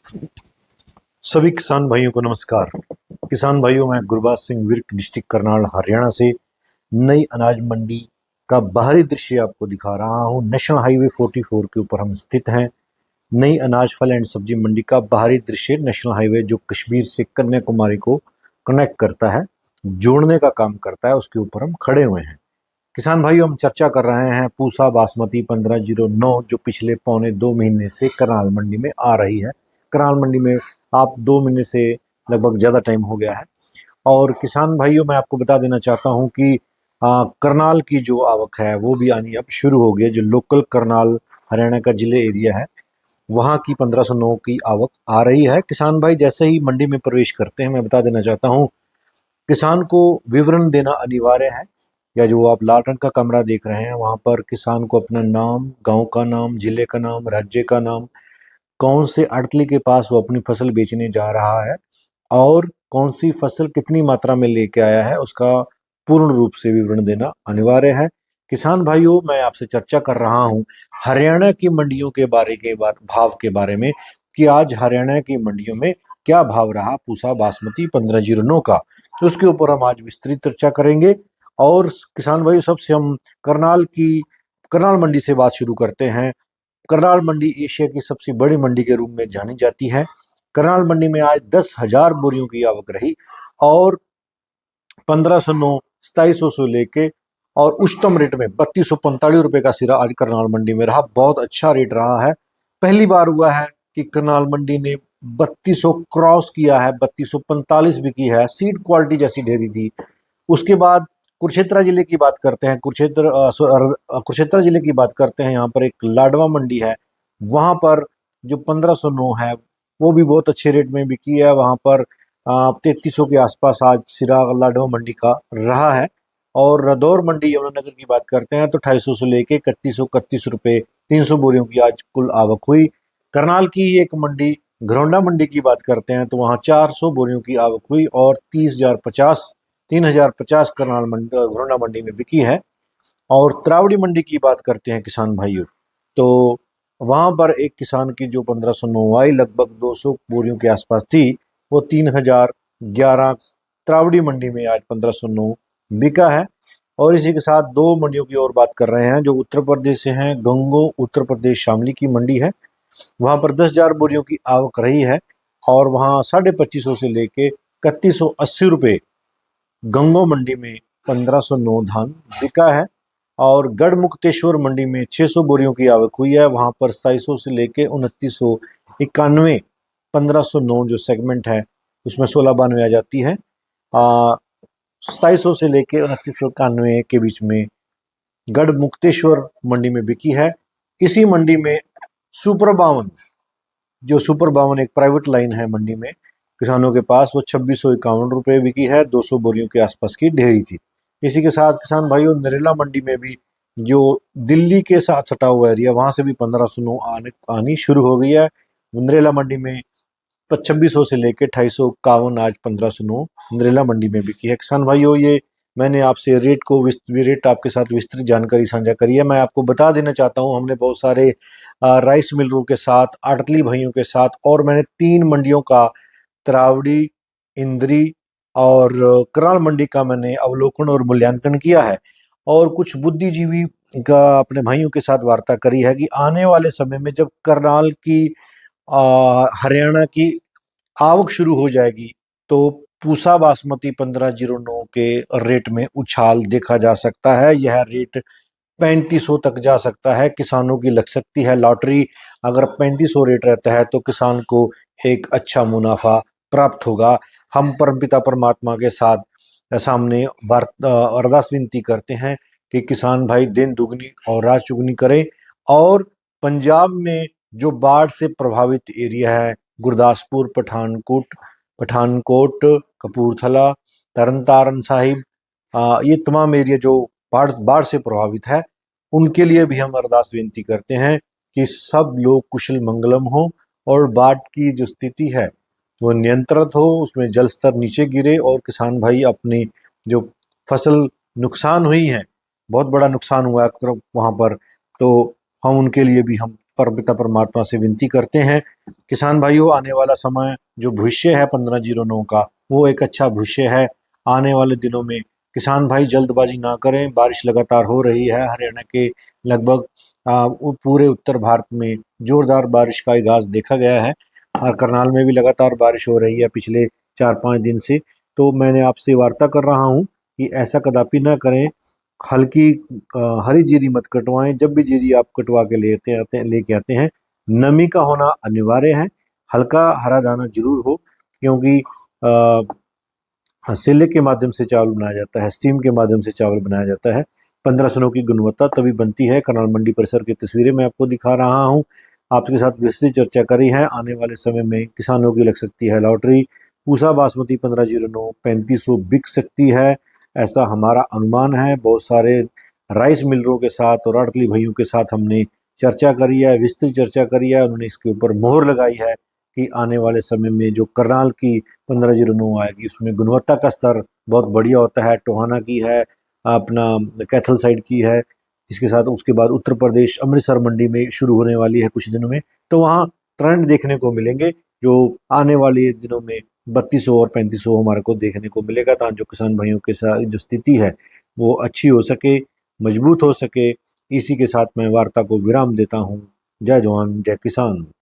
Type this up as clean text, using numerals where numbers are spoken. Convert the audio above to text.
सभी किसान भाइयों को नमस्कार। किसान भाइयों, मैं गुरबाज सिंह विर्क, डिस्ट्रिक्ट करनाल, हरियाणा से नई अनाज मंडी का बाहरी दृश्य आपको दिखा रहा हूं। नेशनल हाईवे 44 के ऊपर हम स्थित हैं। नई अनाज फल एंड सब्जी मंडी का बाहरी दृश्य, नेशनल हाईवे जो कश्मीर से कन्याकुमारी को कनेक्ट करता है, जोड़ने का काम करता है, उसके ऊपर हम खड़े हुए हैं। किसान भाइयों, हम चर्चा कर रहे हैं पूसा बासमती 1509, जो पिछले पौने 2 महीने से करनाल मंडी में आ रही है। करनाल मंडी में आप 2 महीने से लगभग ज़्यादा टाइम हो गया है। और किसान भाइयों, मैं आपको बता देना चाहता हूं कि करनाल की जो आवक है वो भी आनी अब शुरू हो गई है। जो लोकल करनाल हरियाणा का जिले एरिया है, वहाँ की 1509 की आवक आ रही है। किसान भाई जैसे ही मंडी में प्रवेश करते हैं, मैं बता देना चाहता हूँ, किसान को विवरण देना अनिवार्य है। या जो आप लाल रंग का कमरा देख रहे हैं, वहाँ पर किसान को अपना नाम, गांव का नाम, जिले का नाम, राज्य का नाम, कौन से अड़तली के पास वो अपनी फसल बेचने जा रहा है और कौन सी फसल कितनी मात्रा में लेके आया है, उसका पूर्ण रूप से विवरण देना अनिवार्य है। किसान भाइयों, मैं आपसे चर्चा कर रहा हूं हरियाणा की मंडियों के भाव के बारे में, कि आज हरियाणा की मंडियों में क्या भाव रहा पूसा बासमती 1509 का। तो उसके ऊपर हम आज विस्तृत चर्चा करेंगे। और किसान भाइयों, सबसे हम करनाल मंडी से बात शुरू करते हैं। करनाल मंडी एशिया की सबसे बड़ी मंडी के रूप में जानी जाती है। करनाल मंडी में आज 10,000 बोरियों की आवक रही और 1509, 2700 से लेके और उच्चतम रेट में 3245 रुपए का सिरा आज करनाल मंडी में रहा। बहुत अच्छा रेट रहा है। पहली बार हुआ है कि करनाल मंडी ने 3200 क्रॉस किया है। 3245 बिकी है। सीड क्वालिटी जैसी ढेरी थी। उसके बाद कुरुक्षेत्र जिले की बात करते हैं। कुरुक्षेत्र जिले की बात करते हैं। यहाँ पर एक लाडवा मंडी है, वहां पर जो 1509 है वो भी बहुत अच्छे रेट में बिकी है। वहां पर 3300 के आसपास आज सिरा लाडवा मंडी का रहा है। और रदौर मंडी यमुनानगर की बात करते हैं तो 250 से लेके 3131 रुपये 300 बोरियों की आज कुल आवक हुई। करनाल की ही एक मंडी घरौंडा मंडी की बात करते हैं तो वहाँ 400 बोरियों की आवक हुई और 3050 करनाल मंडी घरौंडा मंडी में बिकी है। और त्रावड़ी मंडी की बात करते हैं किसान भाइयों, तो वहां पर एक किसान की जो 1509 आई, लगभग 200 बोरियों के आसपास थी, वो 3011 त्रावड़ी मंडी में आज 1509 बिका है। और इसी के साथ दो मंडियों की और बात कर रहे हैं जो उत्तर प्रदेश से हैं। गंगो उत्तर प्रदेश शामली की मंडी है, वहां पर 10,000 बोरियों की आवक रही है और वहां 2550 से लेके 3180 रुपये गंगो मंडी में 1509 धान बिका है। और गढ़ मुक्तेश्वर मंडी में 600 बोरियों की आवक हुई है। वहां पर 2700 से लेके 2991 1509 जो सेगमेंट है उसमें 1692 आ जाती है। 2700 से लेके 2991 के बीच में गढ़ मुक्तेश्वर मंडी में बिकी है। इसी मंडी में सुपर 52, जो सुपर 52 एक प्राइवेट लाइन है मंडी में किसानों के पास, वो 2651 रुपये बिकी है। 200 बोरियों के आसपास की ढेरी थी। इसी के साथ किसान भाइयों, नरेला मंडी में भी, जो दिल्ली के साथ सटा हुआ एरिया, वहां से भी 1509 आनी शुरू हो गई है। नरेला मंडी में 2600 से लेके 2851 आज 1509 नरेला मंडी में बिकी है। किसान भाइयों, ये मैंने आपसे रेट आपके साथ विस्तृत जानकारी साझा करी है। मैं आपको बता देना चाहता हूँ, हमने बहुत सारे राइस मिलरों के साथ, आड़तली भाइयों के साथ, और मैंने 3 मंडियों का, त्रावड़ी, इंद्री और करनाल मंडी का मैंने अवलोकन और मूल्यांकन किया है। और कुछ बुद्धिजीवी का अपने भाइयों के साथ वार्ता करी है कि आने वाले समय में जब करनाल की हरियाणा की आवक शुरू हो जाएगी तो पूसा बासमती 1509 के रेट में उछाल देखा जा सकता है। यह रेट 3500 तक जा सकता है। किसानों की लग सकती है लॉटरी। अगर 3500 रेट रहता है तो किसान को एक अच्छा मुनाफा प्राप्त होगा। हम परमपिता परमात्मा के साथ सामने अरदास विनती करते हैं कि किसान भाई दिन दुगनी और रात चुगनी करें। और पंजाब में जो बाढ़ से प्रभावित एरिया है, गुरदासपुर, पठानकोट, कपूरथला, तरन तारन साहिब, ये तमाम एरिया जो बाढ़ बाढ़ से प्रभावित है, उनके लिए भी हम अरदास विनती करते हैं कि सब लोग कुशल मंगलम हो और बाढ़ की जो स्थिति है वो नियंत्रित हो, उसमें जल स्तर नीचे गिरे और किसान भाई अपनी जो फसल नुकसान हुई है, बहुत बड़ा नुकसान हुआ है वहाँ पर, तो हम उनके लिए भी हम परमपिता परमात्मा से विनती करते हैं। किसान भाइयों, आने वाला समय जो भविष्य है 1509 का, वो एक अच्छा भविष्य है। आने वाले दिनों में किसान भाई जल्दबाजी ना करें। बारिश लगातार हो रही है। हरियाणा के लगभग पूरे उत्तर भारत में जोरदार बारिश का आगाज देखा गया है। करनाल में भी लगातार बारिश हो रही है पिछले 4-5 दिन से। तो मैंने आपसे वार्ता कर रहा हूँ कि ऐसा कदापि ना करें। हल्की हरी जीरी मत कटवाएं। जब भी जीरी आप कटवा के लेके आते हैं, नमी का होना अनिवार्य है। हल्का हरा दाना जरूर हो, क्योंकि सिले के माध्यम से चावल बनाया जाता है, स्टीम के माध्यम से चावल बनाया जाता है। 1509 की गुणवत्ता तभी बनती है। करनाल मंडी परिसर की तस्वीरें मैं आपको दिखा रहा हूँ। आपके साथ विस्तृत चर्चा करी है। आने वाले समय में किसानों की लग सकती है लॉटरी। पूसा बासमती 1509 3500 बिक सकती है, ऐसा हमारा अनुमान है। बहुत सारे राइस मिलरों के साथ और आड़तली भाइयों के साथ हमने चर्चा करी है, विस्तृत चर्चा करी है। उन्होंने इसके ऊपर मोहर लगाई है कि आने वाले समय में जो करनाल की 1509 आएगी, उसमें गुणवत्ता का स्तर बहुत बढ़िया होता है। टोहाना की है, अपना कैथल साइड की है। इसके साथ उसके बाद उत्तर प्रदेश अमृतसर मंडी में शुरू होने वाली है कुछ दिनों में। तो वहाँ ट्रेंड देखने को मिलेंगे जो आने वाले दिनों में 3200 और 3500 हमारे को देखने को मिलेगा, ताकि जो किसान भाइयों के साथ जो स्थिति है वो अच्छी हो सके, मजबूत हो सके। इसी के साथ मैं वार्ता को विराम देता हूँ। जय जवान जय किसान।